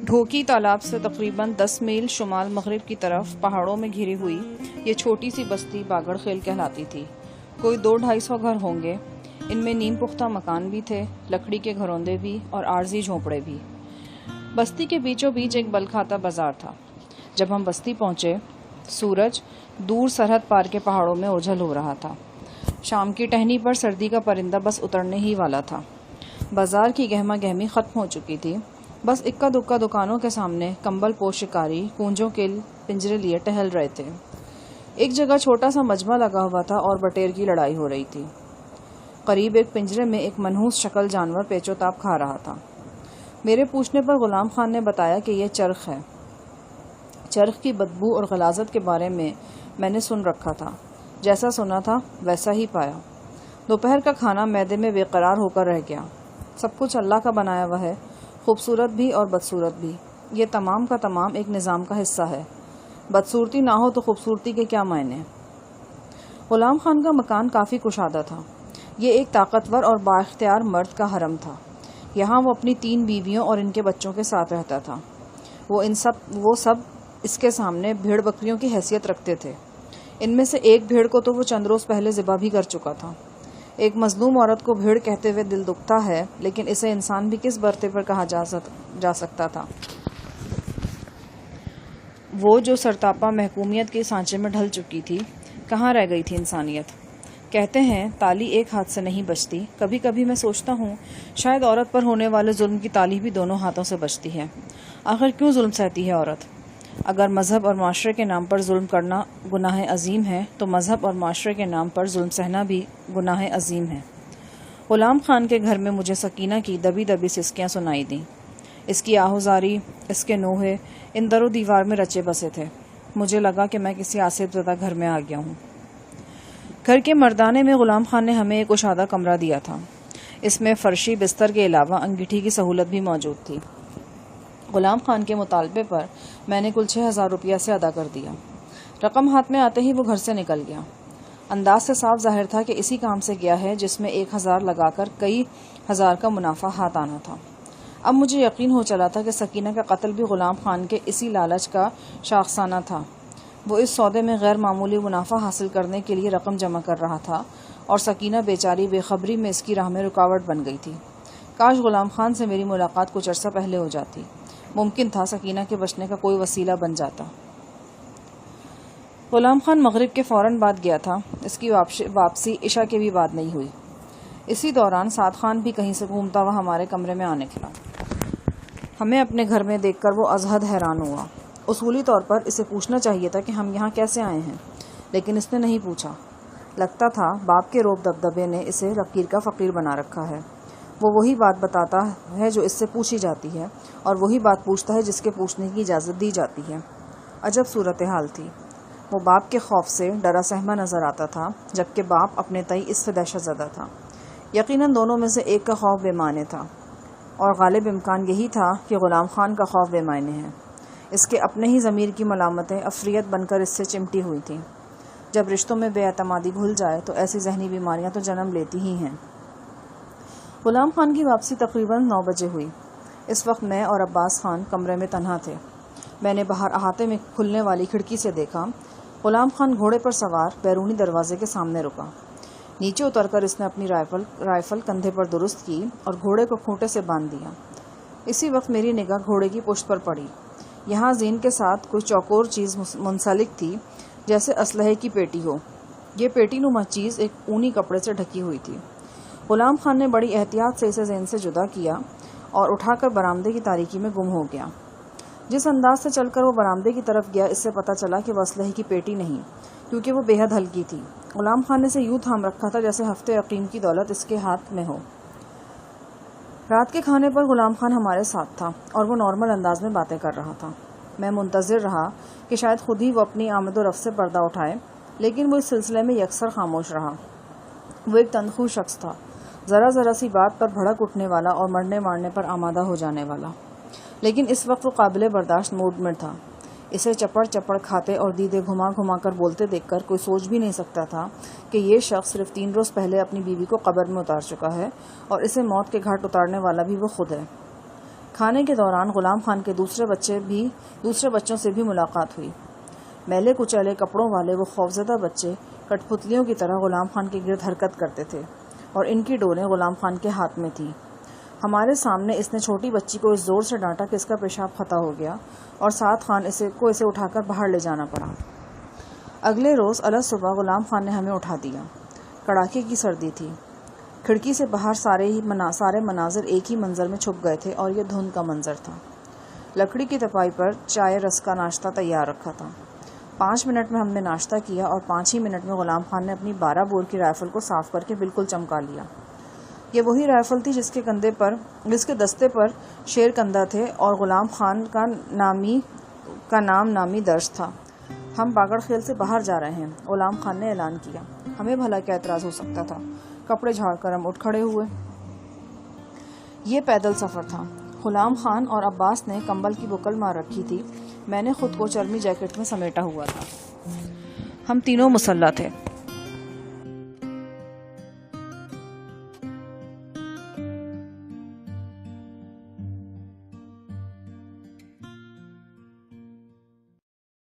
ڈھوکی تالاب سے تقریباً 10 میل شمال مغرب کی طرف پہاڑوں میں گھری ہوئی یہ چھوٹی سی بستی باگڑ خیل کہلاتی تھی۔ کوئی 200-250 گھر ہوں گے۔ ان میں نیم پختہ مکان بھی تھے، لکڑی کے گھروندے بھی اور عارضی جھونپڑے بھی۔ بستی کے بیچوں بیچ ایک بل کھاتا بازار تھا۔ جب ہم بستی پہنچے، سورج دور سرحد پار کے پہاڑوں میں اوجھل ہو رہا تھا۔ شام کی ٹہنی پر سردی کا پرندہ بس اترنے ہی والا تھا۔ بازار کی گہما گہمی ختم ہو چکی تھی۔ بس اکا دکا دکانوں کے سامنے کمبل پوش شکاری کونجوں کے پنجرے لیے ٹہل رہے تھے۔ ایک جگہ چھوٹا سا مجمع لگا ہوا تھا اور بٹیر کی لڑائی ہو رہی تھی۔ قریب ایک پنجرے میں ایک منحوس شکل جانور پیچو تاب کھا رہا تھا۔ میرے پوچھنے پر غلام خان نے بتایا کہ یہ چرخ ہے۔ چرخ کی بدبو اور غلاظت کے بارے میں نے سن رکھا تھا۔ جیسا سنا تھا ویسا ہی پایا۔ دوپہر کا کھانا معدے میں بے قرار ہو کر رہ گیا۔ سب کچھ اللہ کا بنایا ہوا ہے، خوبصورت بھی اور بدصورت بھی۔ یہ تمام کا تمام ایک نظام کا حصہ ہے۔ بدصورتی نہ ہو تو خوبصورتی کے کیا معنی؟ غلام خان کا مکان کافی کشادہ تھا۔ یہ ایک طاقتور اور بااختیار مرد کا حرم تھا۔ یہاں وہ اپنی 3 بیویوں اور ان کے بچوں کے ساتھ رہتا تھا۔ وہ سب اس کے سامنے بھیڑ بکریوں کی حیثیت رکھتے تھے۔ ان میں سے ایک بھیڑ کو تو وہ چند روز پہلے ذبح بھی کر چکا تھا۔ ایک مظلوم عورت کو بھیڑ کہتے ہوئے دل دکھتا ہے، لیکن اسے انسان بھی کس برتے پر کہا جا سکتا تھا؟ وہ جو سرتاپا محکومیت کے سانچے میں ڈھل چکی تھی، کہاں رہ گئی تھی انسانیت؟ کہتے ہیں تالی ایک ہاتھ سے نہیں بجتی۔ کبھی کبھی میں سوچتا ہوں شاید عورت پر ہونے والے ظلم کی تالی بھی دونوں ہاتھوں سے بجتی ہے۔ آخر کیوں ظلم سہتی ہے عورت؟ اگر مذہب اور معاشرے کے نام پر ظلم کرنا گناہ عظیم ہے تو مذہب اور معاشرے کے نام پر ظلم سہنا بھی گناہ عظیم ہے۔ غلام خان کے گھر میں مجھے سکینہ کی دبی دبی سسکیاں سنائی دیں۔ اس کی آہوزاری، اس کے نوحے ان در و دیوار میں رچے بسے تھے۔ مجھے لگا کہ میں کسی آصف زدہ گھر میں آ گیا ہوں۔ گھر کے مردانے میں غلام خان نے ہمیں ایک کشادہ کمرہ دیا تھا۔ اس میں فرشی بستر کے علاوہ انگیٹھی کی سہولت بھی موجود تھی۔ غلام خان کے مطالبے پر میں نے کل 6,000 روپیہ سے ادا کر دیا۔ رقم ہاتھ میں آتے ہی وہ گھر سے نکل گیا۔ انداز سے صاف ظاہر تھا کہ اسی کام سے گیا ہے جس میں 1,000 لگا کر کئی ہزار کا منافع ہاتھ آنا تھا۔ اب مجھے یقین ہو چلا تھا کہ سکینہ کا قتل بھی غلام خان کے اسی لالچ کا شاخسانہ تھا۔ وہ اس سودے میں غیر معمولی منافع حاصل کرنے کے لیے رقم جمع کر رہا تھا اور سکینہ بیچاری بے خبری میں اس کی راہ میں رکاوٹ بن گئی تھی۔ کاش غلام خان سے میری ملاقات کچھ عرصہ پہلے ہو جاتی۔ ممکن تھا سکینہ کے بچنے کا کوئی وسیلہ بن جاتا۔ غلام خان مغرب کے فوراً بعد گیا تھا۔ اس کی واپسی عشاء کے بھی بعد نہیں ہوئی۔ اسی دوران سعد خان بھی کہیں سے گھومتا ہوا ہمارے کمرے میں آنے لگا۔ ہمیں اپنے گھر میں دیکھ کر وہ ازحد حیران ہوا۔ اصولی طور پر اسے پوچھنا چاہیے تھا کہ ہم یہاں کیسے آئے ہیں، لیکن اس نے نہیں پوچھا۔ لگتا تھا باپ کے روب دبدبے نے اسے لکیر کا فقیر بنا رکھا ہے۔ وہ وہی بات بتاتا ہے جو اس سے پوچھی جاتی ہے اور وہی بات پوچھتا ہے جس کے پوچھنے کی اجازت دی جاتی ہے۔ عجب صورتحال تھی۔ وہ باپ کے خوف سے ڈرا سہما نظر آتا تھا، جبکہ باپ اپنے تئیں اس سے دہشت زدہ تھا۔ یقیناً دونوں میں سے ایک کا خوف بے معنی تھا، اور غالب امکان یہی تھا کہ غلام خان کا خوف بے معنی ہے۔ اس کے اپنے ہی ضمیر کی ملامتیں افریت بن کر اس سے چمٹی ہوئی تھیں۔ جب رشتوں میں بے اعتمادی گھل جائے تو ایسی ذہنی بیماریاں تو جنم لیتی ہی ہیں۔ غلام خان کی واپسی تقریباً 9 بجے ہوئی۔ اس وقت میں اور عباس خان کمرے میں تنہا تھے۔ میں نے باہر احاطے میں کھلنے والی کھڑکی سے دیکھا۔ غلام خان گھوڑے پر سوار بیرونی دروازے کے سامنے رکا۔ نیچے اتر کر اس نے اپنی رائفل کندھے پر درست کی اور گھوڑے کو کھوٹے سے باندھ دیا۔ اسی وقت میری نگاہ گھوڑے کی پشت پر پڑی۔ یہاں زین کے ساتھ کوئی چوکور چیز منسلک تھی، جیسے اسلحے کی پیٹی ہو۔ یہ پیٹی نما چیز ایک اونی کپڑے سے ڈھکی ہوئی تھی۔ غلام خان نے بڑی احتیاط سے اسے زین سے جدا کیا اور اٹھا کر برآمدے کی تاریکی میں گم ہو گیا۔ جس انداز سے چل کر وہ برآمدے کی طرف گیا، اس سے پتہ چلا کہ وہ اسلحے کی پیٹی نہیں، کیونکہ وہ بے حد ہلکی تھی۔ غلام خان نے اسے یوں تھام رکھا تھا جیسے ہفتے عقیم کی دولت اس کے ہاتھ میں ہو۔ رات کے کھانے پر غلام خان ہمارے ساتھ تھا اور وہ نارمل انداز میں باتیں کر رہا تھا۔ میں منتظر رہا کہ شاید خود ہی وہ اپنی آمد و رفت سے پردہ اٹھائے، لیکن وہ اس سلسلے میں یکسر خاموش رہا۔ وہ ایک تنخو شخص تھا، ذرا سی بات پر بھڑک اٹھنے والا اور مرنے مارنے پر آمادہ ہو جانے والا، لیکن اس وقت وہ قابل برداشت موڈ میں تھا۔ اسے چپڑ چپڑ کھاتے اور دیدے گھما گھما کر بولتے دیکھ کر کوئی سوچ بھی نہیں سکتا تھا کہ یہ شخص صرف 3 روز پہلے اپنی بیوی کو قبر میں اتار چکا ہے اور اسے موت کے گھاٹ اتارنے والا بھی وہ خود ہے۔ کھانے کے دوران غلام خان کے دوسرے بچوں سے بھی ملاقات ہوئی۔ میلے کچیلے کپڑوں والے وہ خوفزدہ بچے کٹ پتلیوں کی طرح غلام خان کے گرد حرکت کرتے تھے اور ان کی ڈوریں غلام خان کے ہاتھ میں تھیں۔ ہمارے سامنے اس نے چھوٹی بچی کو اس زور سے ڈانٹا کہ اس کا پیشاب خطا ہو گیا اور سعد خان کو اسے اٹھا کر باہر لے جانا پڑا۔ اگلے روز الگ صبح غلام خان نے ہمیں اٹھا دیا۔ کڑاکے کی سردی تھی۔ کھڑکی سے باہر سارے مناظر ایک ہی منظر میں چھپ گئے تھے اور یہ دھند کا منظر تھا۔ لکڑی کی تپائی پر چائے رس کا ناشتہ تیار رکھا تھا۔ 5 منٹ میں ہم نے ناشتہ کیا اور 5 ہی منٹ میں غلام خان نے اپنی 12 بور کی رائفل کو صاف کر کے بالکل چمکا لیا۔ یہ وہی رائفل تھی جس کے دستے پر شیر کندہ تھے اور غلام خان کا نام نامی درج تھا۔ ہم باگڑ خیل سے باہر جا رہے ہیں، غلام خان نے اعلان کیا۔ ہمیں بھلا کیا اعتراض ہو سکتا تھا؟ کپڑے جھاڑ کر ہم اٹھ کھڑے ہوئے۔ یہ پیدل سفر تھا۔ غلام خان اور عباس نے کمبل کی بکل مار رکھی تھی، میں نے خود کو چرمی جیکٹ میں سمیٹا ہوا تھا۔ ہم تینوں مسلح تھے۔